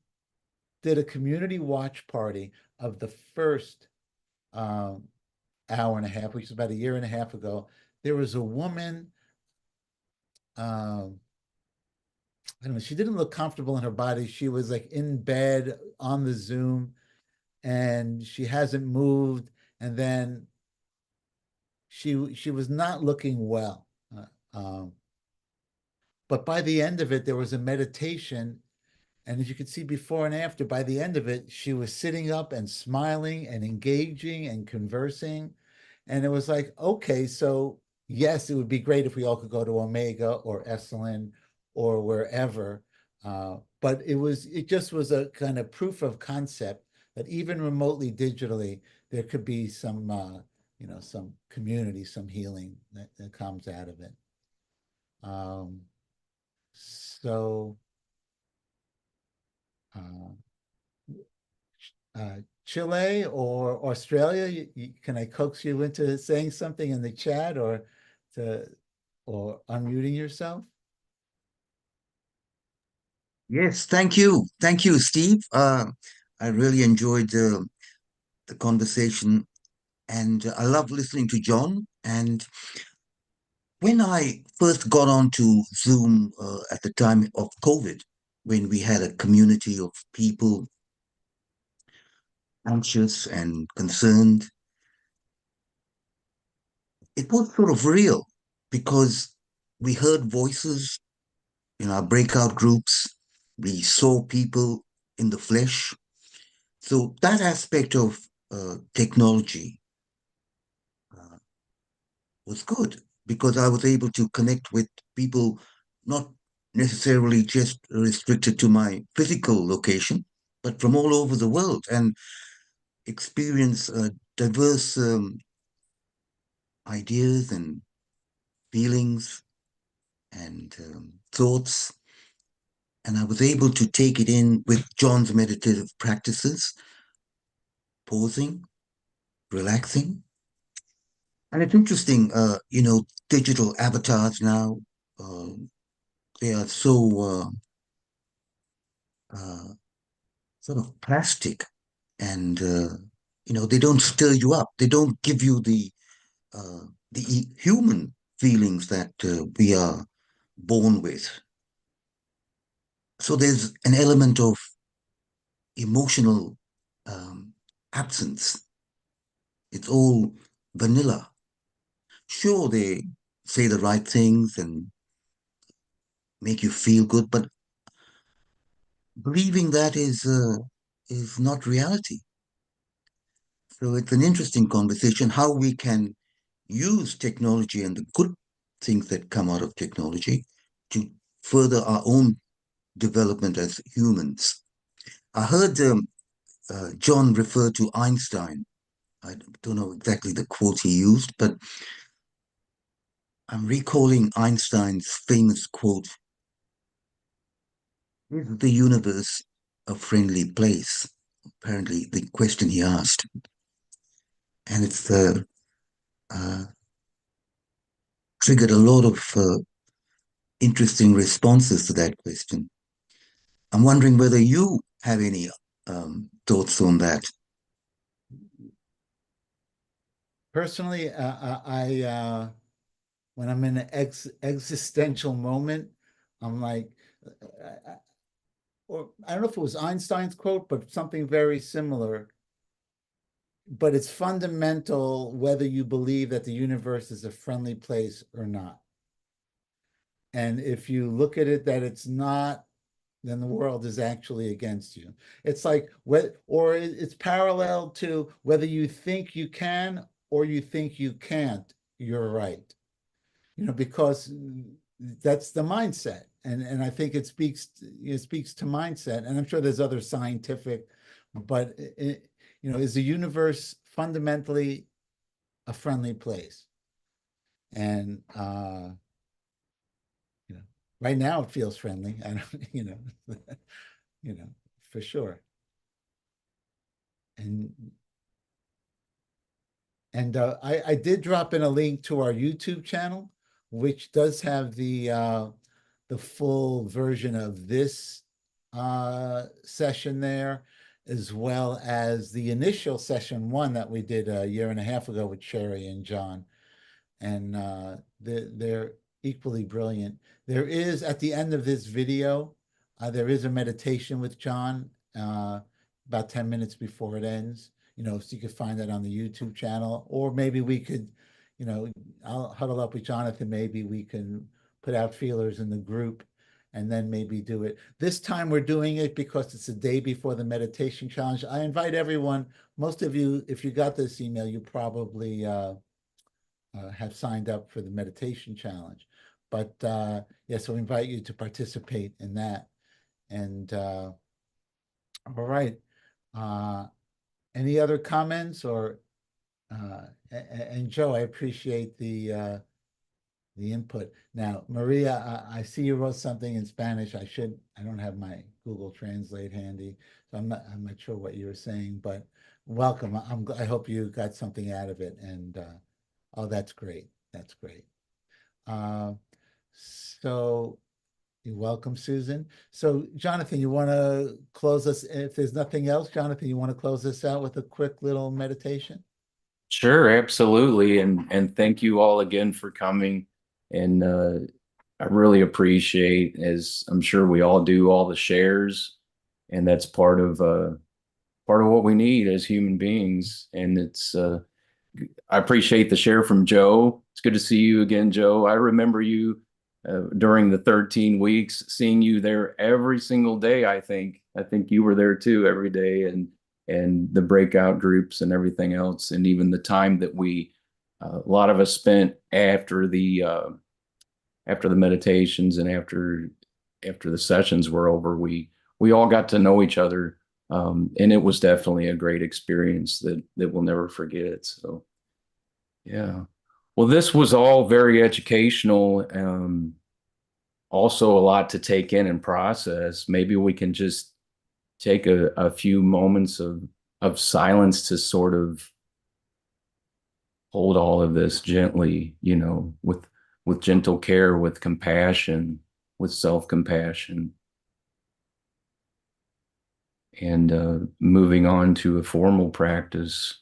did a community watch party of the first hour and a half, which is about 1.5 years ago, there was a woman, I don't know, she didn't look comfortable in her body. She was like in bed on the Zoom, and she hasn't moved. And then she was not looking well. But by the end of it, there was a meditation. And as you could see before and after, by the end of it, she was sitting up and smiling and engaging and conversing. And it was like, okay, so yes, it would be great if we all could go to Omega or Esalen or wherever. But it just was a kind of proof of concept that even remotely digitally, there could be some, some community, some healing that comes out of it. So Chile or Australia, can I coax you into saying something in the chat or unmuting yourself? Yes, thank you. Thank you, Steve. I really enjoyed the conversation, and I love listening to Jon. And when I first got onto Zoom at the time of COVID, when we had a community of people anxious and concerned, it was sort of real because we heard voices in our breakout groups, we saw people in the flesh. So that aspect of technology was good because I was able to connect with people not necessarily just restricted to my physical location, but from all over the world, and experience diverse ideas and feelings and thoughts. And I was able to take it in with Jon's meditative practices, pausing, relaxing. And it's interesting, digital avatars now, they are so sort of plastic, and they don't stir you up. They don't give you the human feelings that we are born with. So there's an element of emotional absence. It's all vanilla. Sure, they say the right things and make you feel good, but believing that is not reality. So it's an interesting conversation how we can use technology and the good things that come out of technology to further our own development as humans. I heard John referred to Einstein. I don't know exactly the quote he used, but I'm recalling Einstein's famous quote: "Is the universe a friendly place?" Apparently, the question he asked. And it's triggered a lot of interesting responses to that question. I'm wondering whether you have any thoughts on that. Personally, when I'm in an existential moment, I'm like, or I don't know if it was Einstein's quote, but something very similar. But it's fundamental whether you believe that the universe is a friendly place or not. And if you look at it that it's not, then the world is actually against you. It's like, or it's parallel to whether you think you can or you think you can't, you're right. Because that's the mindset. And I think it speaks to mindset. And I'm sure there's other scientific, but is the universe fundamentally a friendly place? And right now it feels friendly. I don't, for sure. And I did drop in a link to our YouTube channel, which does have the full version of this session there, as well as the initial session 1 that we did a year and a half ago with Sherry and John. And they're equally brilliant. There is, at the end of this video, there is a meditation with John about 10 minutes before it ends. So you could find that on the YouTube channel, or maybe we could, I'll huddle up with Jonathan. Maybe we can put out feelers in the group and then maybe do it. This time we're doing it because it's the day before the meditation challenge. I invite everyone, most of you, if you got this email, you probably have signed up for the meditation challenge. But yeah, so we invite you to participate in that. And all right. Any other comments or and Joe, I appreciate the input. Now, Maria, I see you wrote something in Spanish. I don't have my Google Translate handy, so I'm not sure what you were saying, but welcome. I hope you got something out of it. And oh, that's great. That's great. So you're welcome, Susan. So Jonathan, you want to close us? If there's nothing else, Jonathan, you want to close us out with a quick little meditation? Sure, absolutely. And thank you all again for coming. And I really appreciate, as I'm sure we all do, all the shares. And that's part of what we need as human beings. And I appreciate the share from Joe. It's good to see you again, Joe. I remember you during the 13 weeks, seeing you there every single day. I think you were there too every day, and the breakout groups and everything else, and even the time that a lot of us spent after the meditations and after the sessions were over, we all got to know each other, and it was definitely a great experience that we'll never forget. So yeah. Well, this was all very educational. Also a lot to take in and process. Maybe we can just take a few moments of silence to sort of hold all of this gently, with gentle care, with compassion, with self-compassion. And moving on to a formal practice.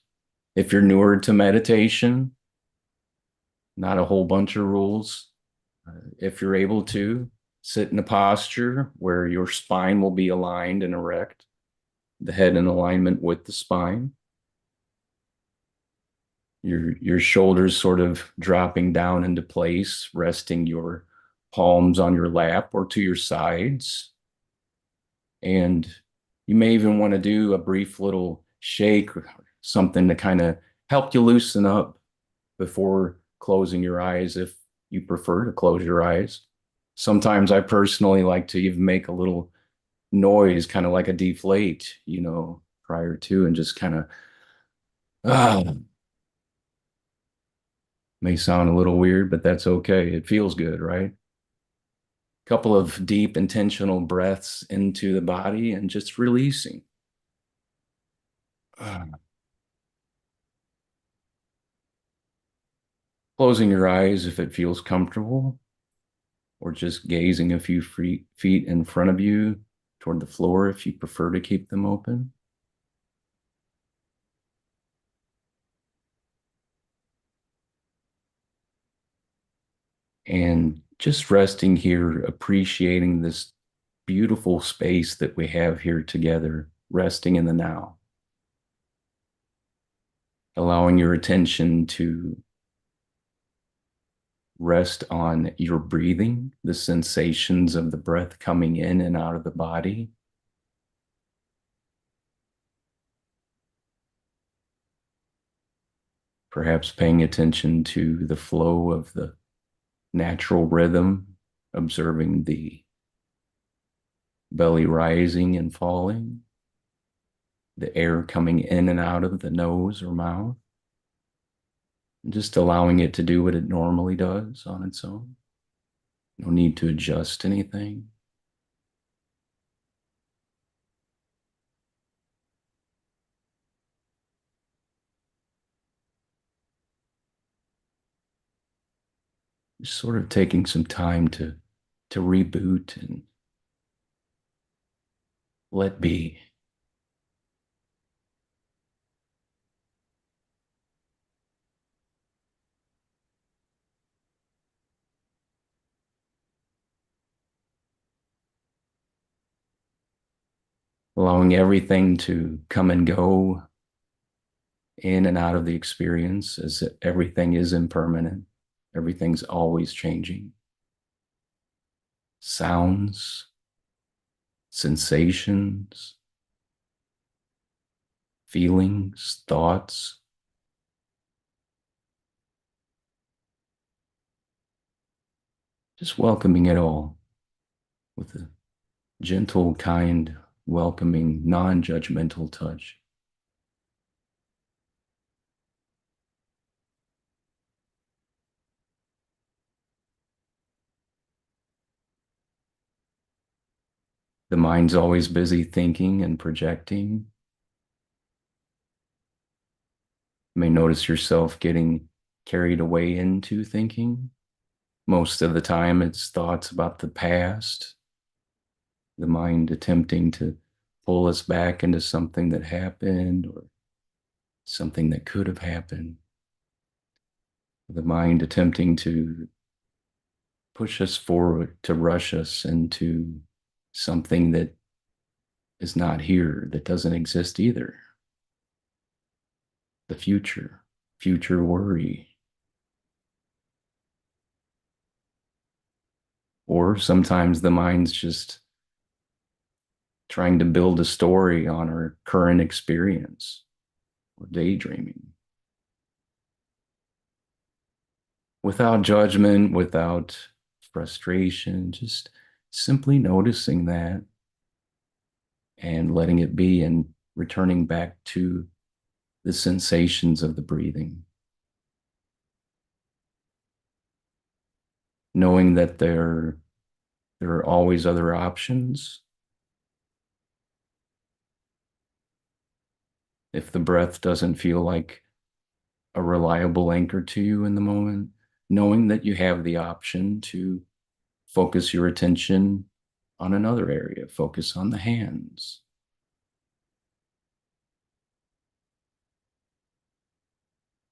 If you're newer to meditation, not a whole bunch of rules. If you're able to, sit in a posture where your spine will be aligned and erect, the head in alignment with the spine, your shoulders sort of dropping down into place, resting your palms on your lap or to your sides. And you may even want to do a brief little shake or something to kind of help you loosen up before closing your eyes, if you prefer to close your eyes. Sometimes I personally like to even make a little noise, kind of like a deflate, prior to, and just kind of, may sound a little weird, but that's okay. It feels good, right? Couple of deep intentional breaths into the body and just releasing. Closing your eyes if it feels comfortable, or just gazing a few feet in front of you toward the floor if you prefer to keep them open. And just resting here, appreciating this beautiful space that we have here together, resting in the now. Allowing your attention to rest on your breathing, the sensations of the breath coming in and out of the body. Perhaps paying attention to the flow of the natural rhythm, observing the belly rising and falling, the air coming in and out of the nose or mouth, and just allowing it to do what it normally does on its own. No need to adjust anything. Just sort of taking some time to reboot and let be. Allowing everything to come and go in and out of the experience, as everything is impermanent. Everything's always changing. Sounds, sensations, feelings, thoughts. Just welcoming it all with a gentle, kind, welcoming, non-judgmental touch. The mind's always busy thinking and projecting. You may notice yourself getting carried away into thinking. Most of the time, it's thoughts about the past, the mind attempting to pull us back into something that happened or something that could have happened. The mind attempting to push us forward, to rush us into something that is not here, that doesn't exist either. The future worry. Or sometimes the mind's just trying to build a story on our current experience or daydreaming. Without judgment, without frustration, just simply noticing that and letting it be and returning back to the sensations of the breathing. Knowing that there are always other options. If the breath doesn't feel like a reliable anchor to you in the moment, knowing that you have the option to focus your attention on another area, focus on the hands.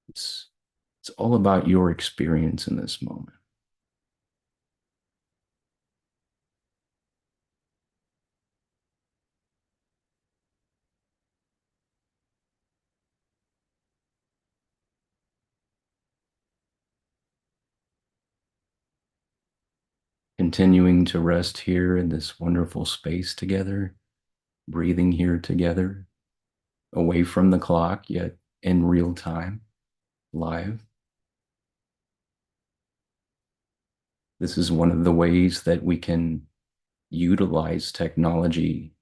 It's all about your experience in this moment. Continuing to rest here in this wonderful space together, breathing here together, away from the clock, yet in real time, live. This is one of the ways that we can utilize technology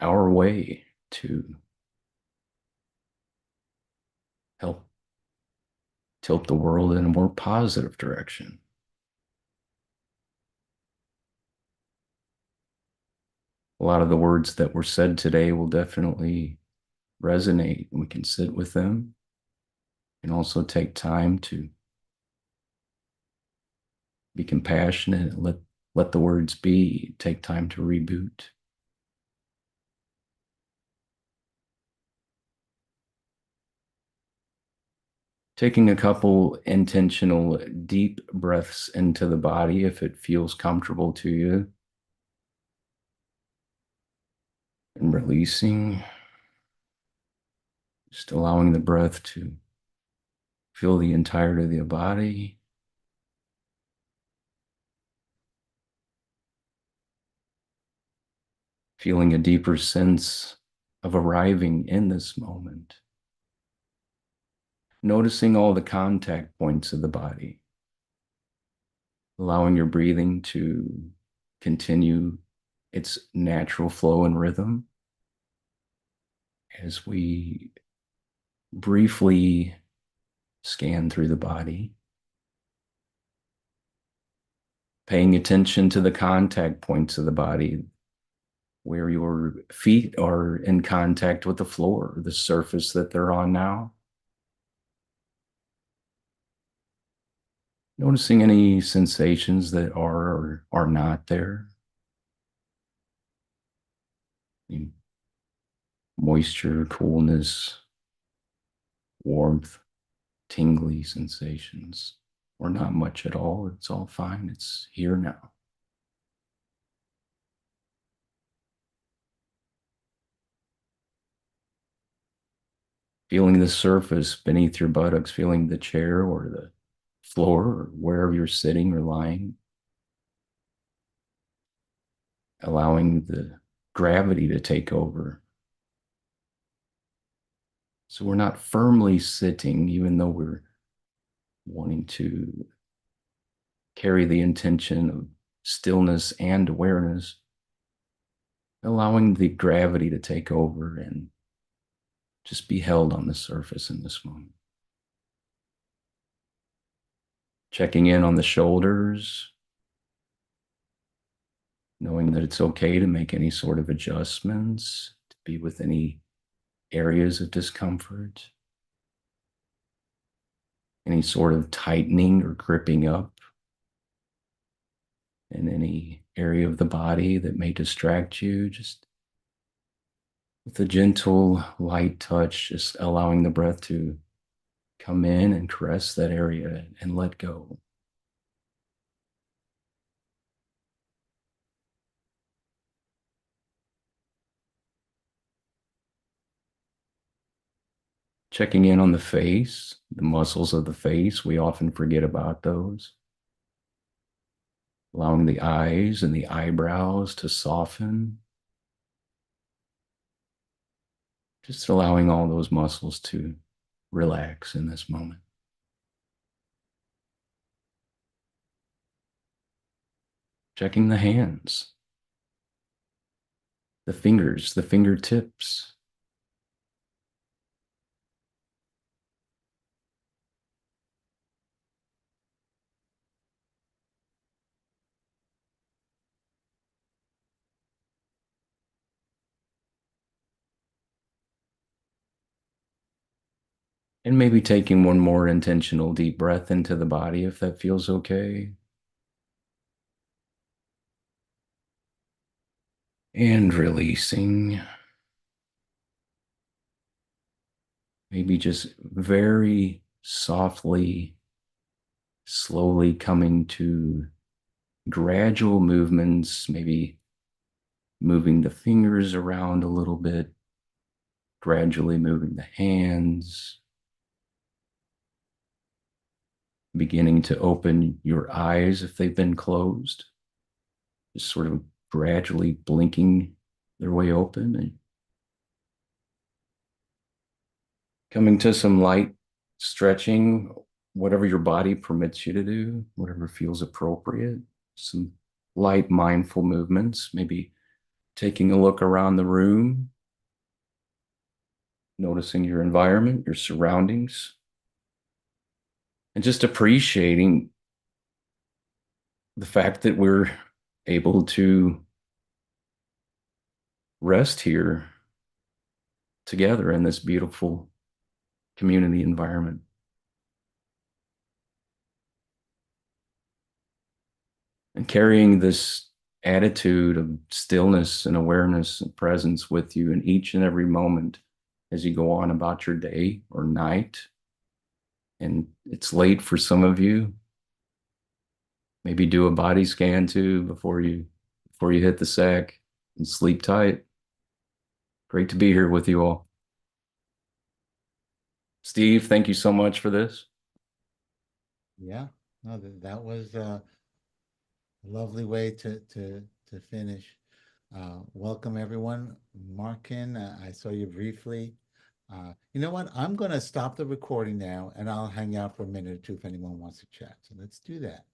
our way, to help tilt the world in a more positive direction. A lot of the words that were said today will definitely resonate. We can sit with them and also take time to be compassionate and let the words be. Take time to reboot. Taking a couple intentional deep breaths into the body if it feels comfortable to you. And releasing. Just allowing the breath to fill the entirety of the body. Feeling a deeper sense of arriving in this moment. Noticing all the contact points of the body. Allowing your breathing to continue its natural flow and rhythm. As we briefly scan through the body. Paying attention to the contact points of the body, where your feet are in contact with the floor, the surface that they're on now. Noticing any sensations that are or are not there. Moisture, coolness, warmth, tingly sensations, or not much at all. It's all fine. It's here now. Feeling the surface beneath your buttocks, feeling the chair or the floor or wherever you're sitting or lying. Allowing the gravity to take over. So we're not firmly sitting, even though we're wanting to carry the intention of stillness and awareness. Allowing the gravity to take over and just be held on the surface in this moment. Checking in on the shoulders, knowing that it's okay to make any sort of adjustments, to be with any areas of discomfort, any sort of tightening or gripping up in any area of the body that may distract you. Just with a gentle, light touch, just allowing the breath to come in and caress that area and let go. Checking in on the face, the muscles of the face. We often forget about those. Allowing the eyes and the eyebrows to soften. Just allowing all those muscles to relax in this moment. Checking the hands, the fingers, the fingertips. And maybe taking one more intentional deep breath into the body if that feels okay. And releasing. Maybe just very softly, slowly coming to gradual movements, maybe moving the fingers around a little bit, gradually moving the hands, beginning to open your eyes if they've been closed, just sort of gradually blinking their way open and coming to some light stretching, whatever your body permits you to do, whatever feels appropriate, some light mindful movements, maybe taking a look around the room, noticing your environment, your surroundings, and just appreciating the fact that we're able to rest here together in this beautiful community environment. And carrying this attitude of stillness and awareness and presence with you in each and every moment as you go on about your day or night. And it's late for some of you. Maybe do a body scan too before you hit the sack, and sleep tight. Great to be here with you all. Steve, thank you so much for this. Yeah, no, that was a lovely way to finish. Welcome everyone. Markin, I saw you briefly. You know what? I'm going to stop the recording now and I'll hang out for a minute or two if anyone wants to chat. So let's do that.